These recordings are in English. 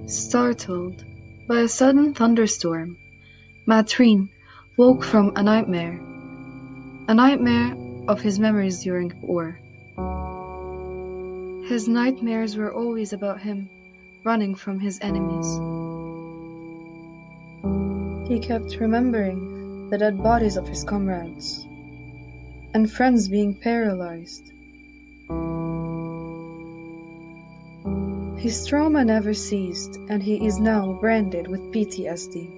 Startled by a sudden thunderstorm, Matrine woke from a nightmare of his memories during war. His nightmares were always about him running from his enemies. He kept remembering the dead bodies of his comrades and friends being paralyzed. His trauma never ceased, and he is now branded with PTSD.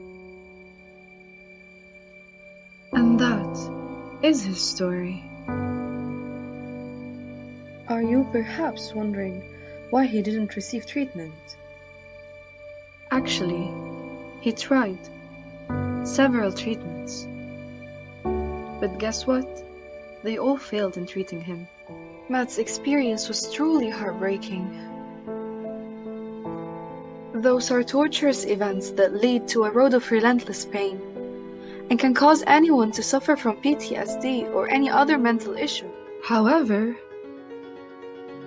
And that is his story. Are you perhaps wondering why he didn't receive treatment? Actually, he tried several treatments. But guess what? They all failed in treating him. Matt's experience was truly heartbreaking. Those are torturous events that lead to a road of relentless pain and can cause anyone to suffer from PTSD or any other mental issue. However,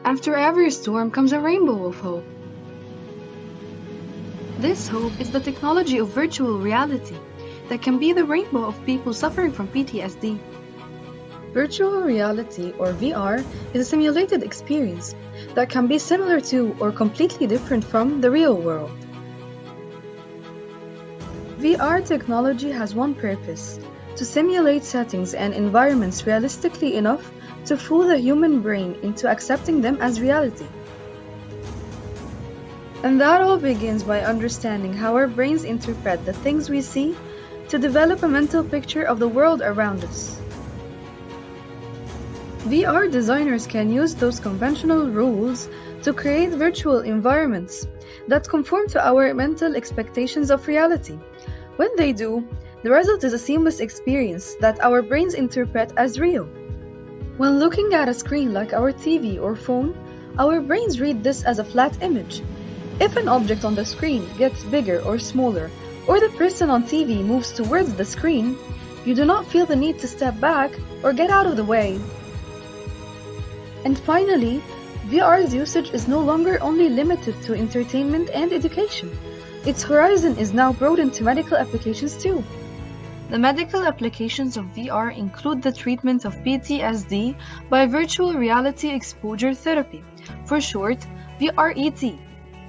after every storm comes a rainbow of hope. This hope is the technology of virtual reality that can be the rainbow of people suffering from PTSD. Virtual reality, or VR, is a simulated experience that can be similar to or completely different from the real world. VR technology has one purpose: to simulate settings and environments realistically enough to fool the human brain into accepting them as reality. And that all begins by understanding how our brains interpret the things we see to develop a mental picture of the world around us. VR designers can use those conventional rules to create virtual environments that conform to our mental expectations of reality. When they do, the result is a seamless experience that our brains interpret as real. When looking at a screen like our TV or phone, our brains read this as a flat image. If an object on the screen gets bigger or smaller, or the person on TV moves towards the screen, you do not feel the need to step back or get out of the way. And finally, VR's usage is no longer only limited to entertainment and education. Its horizon is now broadened to medical applications too. The medical applications of VR include the treatment of PTSD by virtual reality exposure therapy, for short, VRET.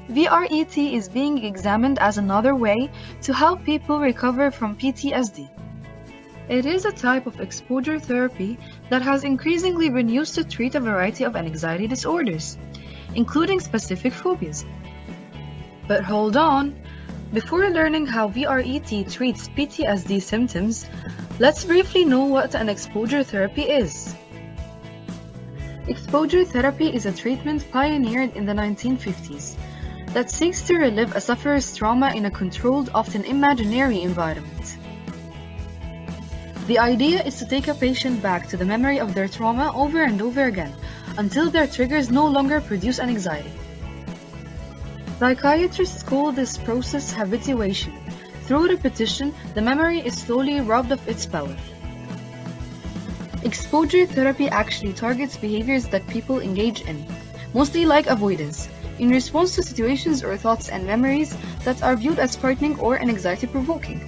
VRET is being examined as another way to help people recover from PTSD. It is a type of exposure therapy that has increasingly been used to treat a variety of anxiety disorders, including specific phobias. But hold on, before learning how VRET treats PTSD symptoms, let's briefly know what an exposure therapy is. Exposure therapy is a treatment pioneered in the 1950s that seeks to relive a sufferer's trauma in a controlled, often imaginary environment. The idea is to take a patient back to the memory of their trauma over and over again until their triggers no longer produce an anxiety. Psychiatrists call this process habituation. Through repetition, the memory is slowly robbed of its power. Exposure therapy actually targets behaviors that people engage in, mostly like avoidance, in response to situations or thoughts and memories that are viewed as frightening or anxiety-provoking.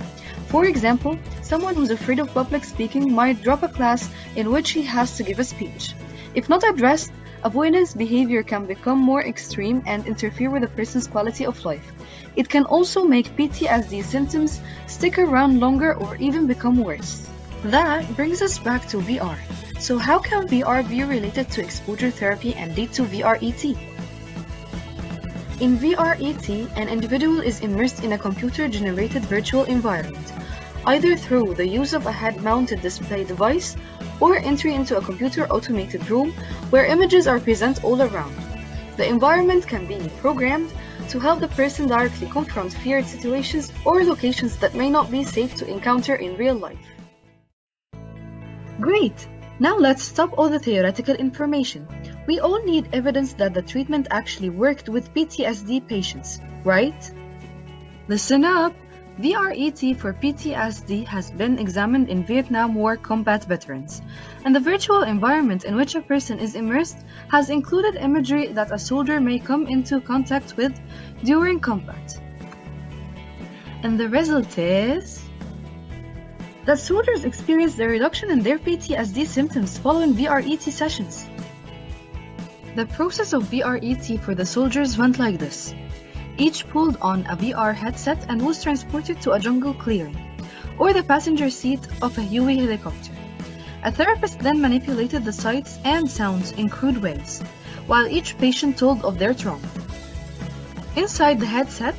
For example, someone who's afraid of public speaking might drop a class in which he has to give a speech. If not addressed, avoidance behavior can become more extreme and interfere with a person's quality of life. It can also make PTSD symptoms stick around longer or even become worse. That brings us back to VR. So how can VR be related to exposure therapy and lead to VRET? In VRET, an individual is immersed in a computer-generated virtual environment, either through the use of a head-mounted display device or entry into a computer-automated room where images are present all around. The environment can be programmed to help the person directly confront feared situations or locations that may not be safe to encounter in real life. Great! Now let's stop all the theoretical information. We all need evidence that the treatment actually worked with PTSD patients, right? Listen up! VRET for PTSD has been examined in Vietnam War combat veterans, and the virtual environment in which a person is immersed has included imagery that a soldier may come into contact with during combat. And the result is that soldiers experienced a reduction in their PTSD symptoms following VRET sessions. The process of VRET for the soldiers went like this. Each pulled on a VR headset and was transported to a jungle clearing, or the passenger seat of a Huey helicopter. A therapist then manipulated the sights and sounds in crude ways, while each patient told of their trauma. Inside the headset,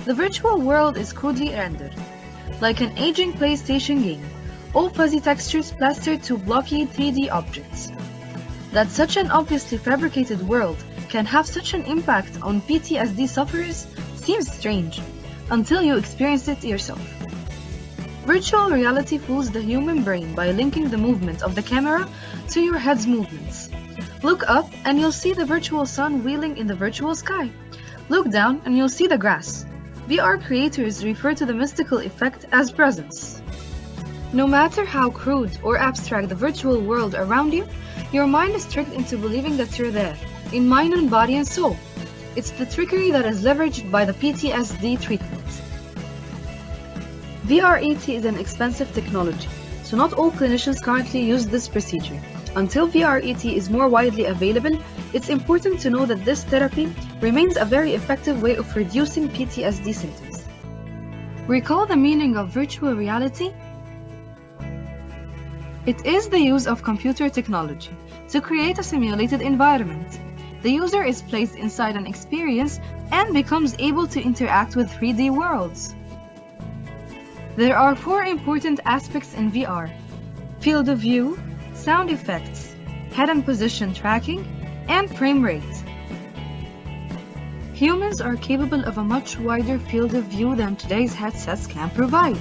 the virtual world is crudely rendered, like an aging PlayStation game, all fuzzy textures plastered to blocky 3D objects. That such an obviously fabricated world can have such an impact on PTSD sufferers seems strange, until you experience it yourself. Virtual reality fools the human brain by linking the movement of the camera to your head's movements. Look up and you'll see the virtual sun wheeling in the virtual sky. Look down and you'll see the grass. VR creators refer to the mystical effect as presence. No matter how crude or abstract the virtual world around you, your mind is tricked into believing that you're there, in mind and body and soul. It's the trickery that is leveraged by the PTSD treatment. VRET is an expensive technology, so not all clinicians currently use this procedure. Until VRET is more widely available, it's important to know that this therapy remains a very effective way of reducing PTSD symptoms. Recall the meaning of virtual reality? It is the use of computer technology to create a simulated environment. The user is placed inside an experience and becomes able to interact with 3D worlds. There are 4 important aspects in VR: field of view, sound effects, head and position tracking, and frame rate. Humans are capable of a much wider field of view than today's headsets can provide.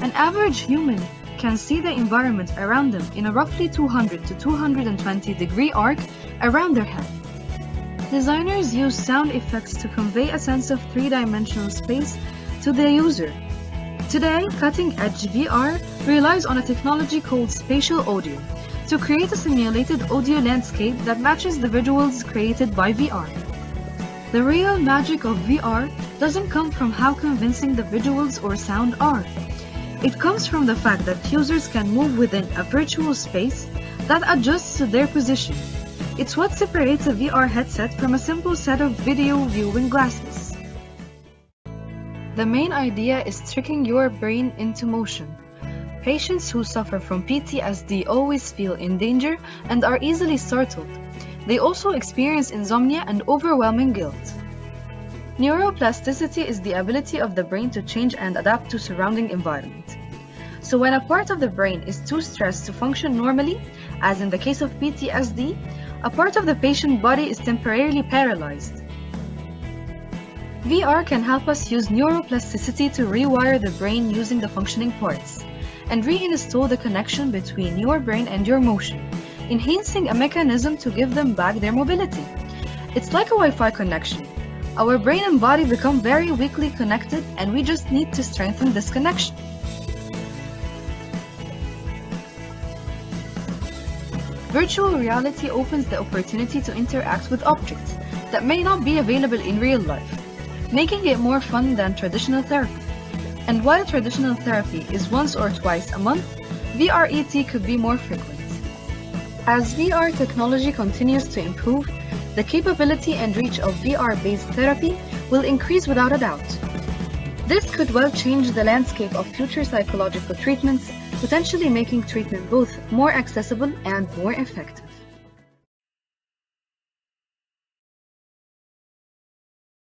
An average human can see the environment around them in a roughly 200 to 220 degree arc around their head. Designers use sound effects to convey a sense of 3-dimensional space to the user. Today, cutting-edge VR relies on a technology called spatial audio to create a simulated audio landscape that matches the visuals created by VR. The real magic of VR doesn't come from how convincing the visuals or sound are. It comes from the fact that users can move within a virtual space that adjusts to their position. It's what separates a VR headset from a simple set of video viewing glasses. The main idea is tricking your brain into motion. Patients who suffer from PTSD always feel in danger and are easily startled. They also experience insomnia and overwhelming guilt. Neuroplasticity is the ability of the brain to change and adapt to surrounding environment. So when a part of the brain is too stressed to function normally, as in the case of PTSD, a part of the patient body is temporarily paralyzed. VR can help us use neuroplasticity to rewire the brain using the functioning parts, and reinstall the connection between your brain and your motion, enhancing a mechanism to give them back their mobility. It's like a Wi-Fi connection. Our brain and body become very weakly connected, and we just need to strengthen this connection. Virtual reality opens the opportunity to interact with objects that may not be available in real life, making it more fun than traditional therapy. And while traditional therapy is once or twice a month, VRET could be more frequent. As VR technology continues to improve, the capability and reach of VR-based therapy will increase without a doubt. This could well change the landscape of future psychological treatments, potentially making treatment both more accessible and more effective.